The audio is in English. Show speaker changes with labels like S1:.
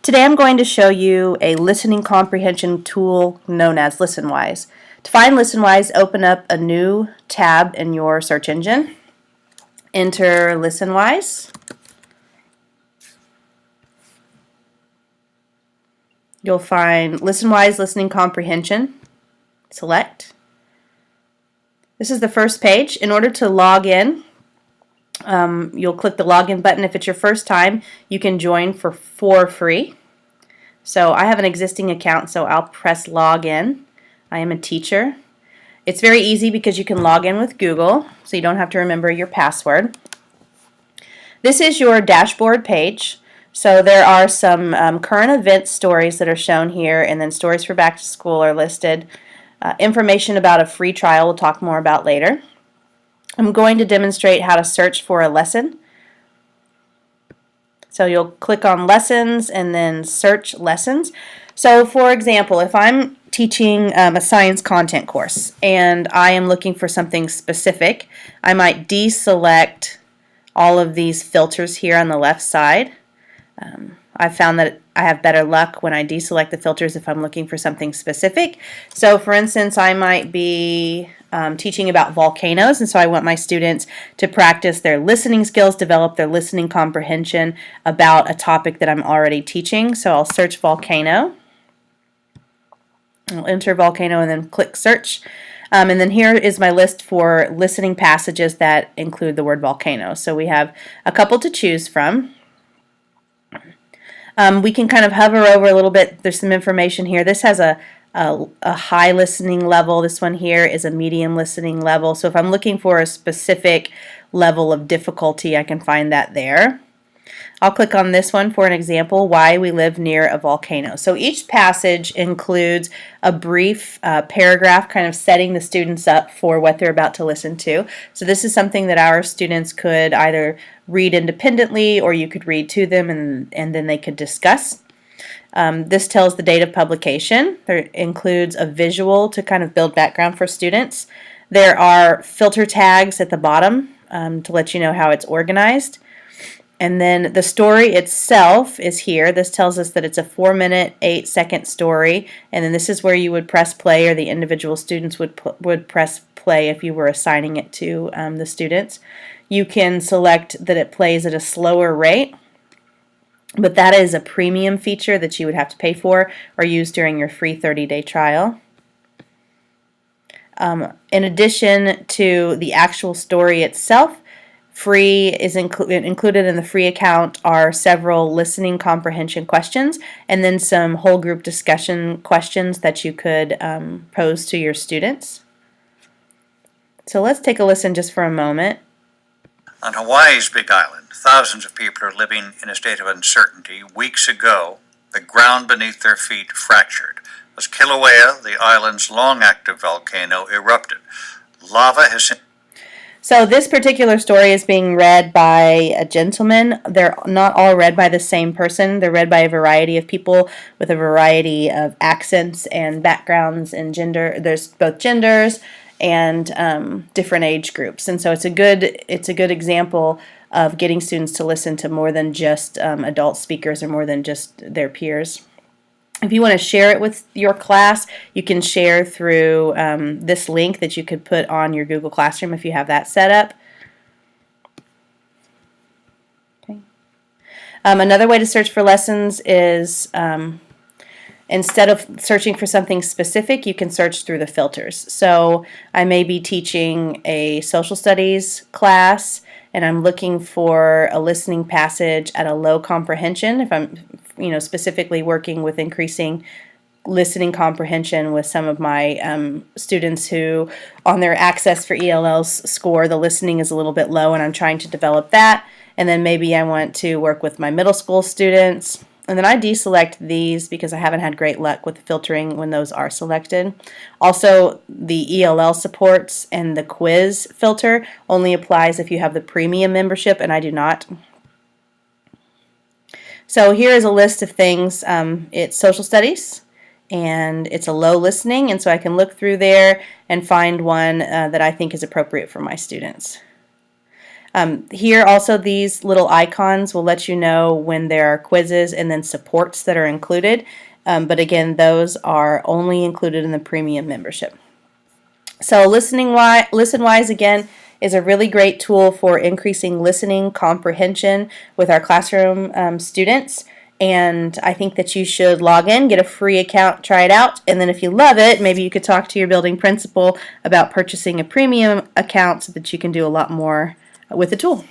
S1: Today I'm going to show you a listening comprehension tool known as Listenwise. To find Listenwise, open up a new tab in your search engine. Enter Listenwise. You'll find Listenwise Listening Comprehension. Select. This is the first page. In order to log in, you'll click the login button. If it's your first time, you can join for free. So I have an existing account, so I'll press login. I am a teacher. It's very easy because you can log in with Google, so you don't have to remember your password. This is your dashboard page. So there are some current event stories that are shown here, and then stories for back to school are listed. Information about a free trial we'll talk more about later. I'm going to demonstrate how to search for a lesson. So you'll click on lessons and then search lessons. So for example, if I'm teaching a science content course and I am looking for something specific, I might deselect all of these filters here on the left side. I've found that I have better luck when I deselect the filters if I'm looking for something specific. So for instance, I might be teaching about volcanoes, and so I want my students to practice their listening skills, develop their listening comprehension about a topic that I'm already teaching. So I'll search volcano. I'll enter volcano and then click search. And then here is my list for listening passages that include the word volcano. So we have a couple to choose from. We can kind of hover over a little bit. There's some information here. This has a high listening level. This one here is a medium listening level. So if I'm looking for a specific level of difficulty, I can find that there. I'll click on this one for an example, why we live near a volcano. So each passage includes a brief paragraph kind of setting the students up for what they're about to listen to. So this is something that our students could either read independently or you could read to them and then they could discuss. This tells the date of publication. There includes a visual to kind of build background for students. There are filter tags at the bottom to let you know how it's organized. And then the story itself is here. This tells us that it's a 4-minute, 8-second story. And then this is where you would press play, or the individual students would press play if you were assigning it to the students. You can select that it plays at a slower rate, but that is a premium feature that you would have to pay for or use during your free 30-day trial. In addition to the actual story itself, free is included in the free account are several listening comprehension questions and then some whole group discussion questions that you could pose to your students. So let's take a listen just for a moment.
S2: On Hawaii's Big Island, thousands of people are living in a state of uncertainty. Weeks ago, the ground beneath their feet fractured as Kilauea, the island's long-active volcano, erupted. Lava has...
S1: So this particular story is being read by a gentleman. They're not all read by the same person. They're read by a variety of people with a variety of accents and backgrounds and gender. There's both genders and different age groups. And so it's a good example of getting students to listen to more than just adult speakers or more than just their peers. If you want to share it with your class, you can share through this link that you could put on your Google Classroom if you have that set up. Okay. Another way to search for lessons is instead of searching for something specific, you can search through the filters. So I may be teaching a social studies class and I'm looking for a listening passage at a low comprehension. If I'm specifically working with increasing listening comprehension with some of my students who on their Access for ELLs score, the listening is a little bit low and I'm trying to develop that. And then maybe I want to work with my middle school students. And then I deselect these because I haven't had great luck with filtering when those are selected. Also, the ELL supports and the quiz filter only applies if you have the premium membership, and I do not. So here is a list of things. It's social studies, and it's a low listening, and so I can look through there and find one that I think is appropriate for my students. Here also these little icons will let you know when there are quizzes and then supports that are included. But again, those are only included in the premium membership. So Listenwise again is a really great tool for increasing listening comprehension with our classroom students. And I think that you should log in, get a free account, try it out, and then if you love it, maybe you could talk to your building principal about purchasing a premium account so that you can do a lot more with the tool.